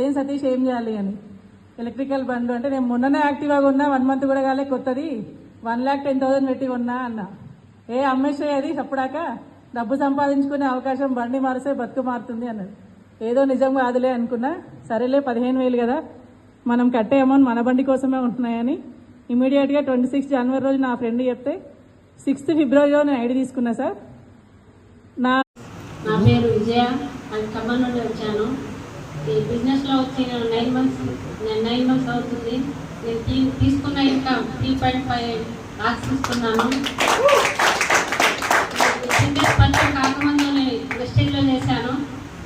ఏం సతీష్ ఏం చేయాలి అని ఎలక్ట్రికల్ బండ్లు అంటే నేను మొన్ననే యాక్టివ్గా ఉన్నా 1 month కూడా కాలే కొత్తది 1,10,000 పెట్టి ఉన్నా అన్న అమ్మేసే అది అప్పుడాక డబ్బు సంపాదించుకునే అవకాశం బండి మారిస్తే బతుకు మారుతుంది అన్నది. ఏదో నిజం కాదులే అనుకున్నా. సరేలే 15,000 కదా మనం కట్టే అమౌంట్ మన బండి కోసమే ఉంటున్నాయని ఇమీడియట్గా 26 January రోజు నా ఫ్రెండ్ చెప్తే 6th February నేను ఐడి తీసుకున్నా సార్. నా పేరు విజయ, అది ఖమ్మం నుండి వచ్చాను. ఈ బిజినెస్లో వచ్చి నేను 9 months అవుతుంది. నేను తీసుకున్న ఇంకా 3.5 lakhs తీసుకున్నాను. కొంచెం కాకముందు నేను వెస్టేజ్లో చేశాను.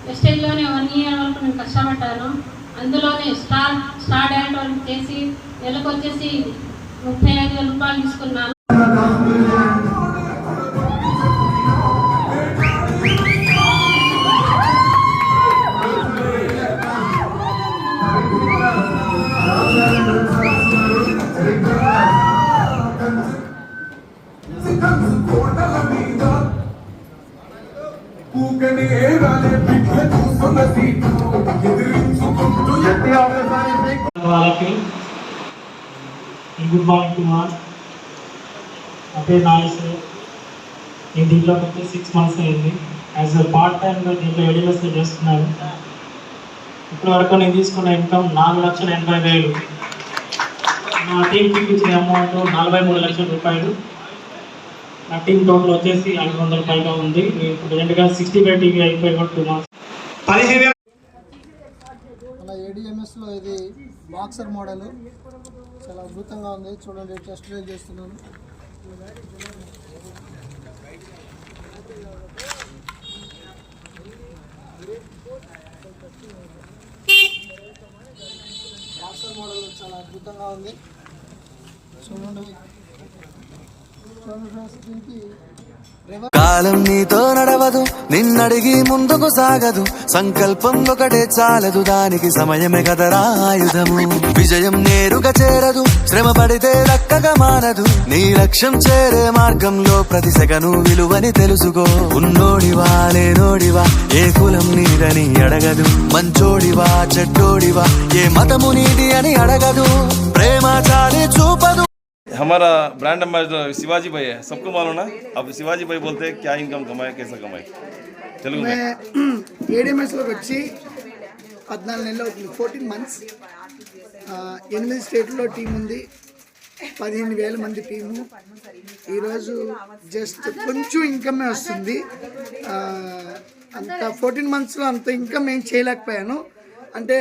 వెస్టేజ్లోనే 1 year వరకు నేను కష్టపడ్డాను. అందులోనే స్టార్ డ్యాంట్ వరకు చేసి నెలకు వచ్చేసి 35,000 రూపాయలు తీసుకున్నాను. వాళ్ళకి గుడ్ మార్నింగ్ టు ఆల్. నా పేరు నాగేశ్వర. నేను దీంట్లోకి వచ్చి 6 months అయింది. యాజ్ అ పార్ట్ టైంగా దీంట్లో ఏడీఎస్లో చేస్తున్నాను. ఇప్పటి వరకు నేను తీసుకున్న ఇన్కమ్ 4,80,000. నా టీంకి ఇచ్చిన అమౌంట్ 43 లక్షల రూపాయలు. నా టీం టోటల్ వచ్చేసి 500 పైగా ఉంది. ఇప్పుడు రెండుగా 65 టీవీ అయిపోయి 2 months. 15,000 అలా ఏడిఎంఎస్లో ఇది బాక్సర్ మోడల్ చాలా అద్భుతంగా ఉంది. చూడండి, టెస్ట్ డ్రైవ్ చేస్తున్నాను. బాక్సర్ మోడల్ చాలా అద్భుతంగా ఉంది. చూడండి దీనికి కాలం నీతో నడవదు, నిన్నడిగి ముందుకు సాగదు. సంకల్పం ఒకటే చాలదు, దానికి సమయమే కదరా ఆయుధము. విజయం నేరుగా చేరదు, శ్రమ పడితే దక్కగా మానదు. నీ లక్ష్యం చేరే మార్గంలో ప్రతి సెకను విలువని తెలుసుకో. ఉన్నోడివా లేనోడివా, ఏ కులం నీదని అడగదు. మంచోడివా చెడ్డోడివా, ఏ మతము నీది అని అడగదు. ప్రేమ చాలి చూపదు. हमारा ब्रांड एम्बेसडर शिवाजी भाई है, सबको मालूम ना. अब शिवाजी भाई बोलते हैं क्या इनकम कमाए, कैसा कमाए. తెలుగు मैं ఏడిఎంఎస్లోకి వచ్చి 14 నెలలు అవుతుంది. 14 months. 8 స్టేట్లో టీం ఉంది. 15,000 మంది టీము. ఈరోజు జస్ట్ కొంచెం ఇన్కమే వస్తుంది. అంత 14 monthsలో అంత ఇన్కమ్ ఏం చేయలేకపోయాను. అంటే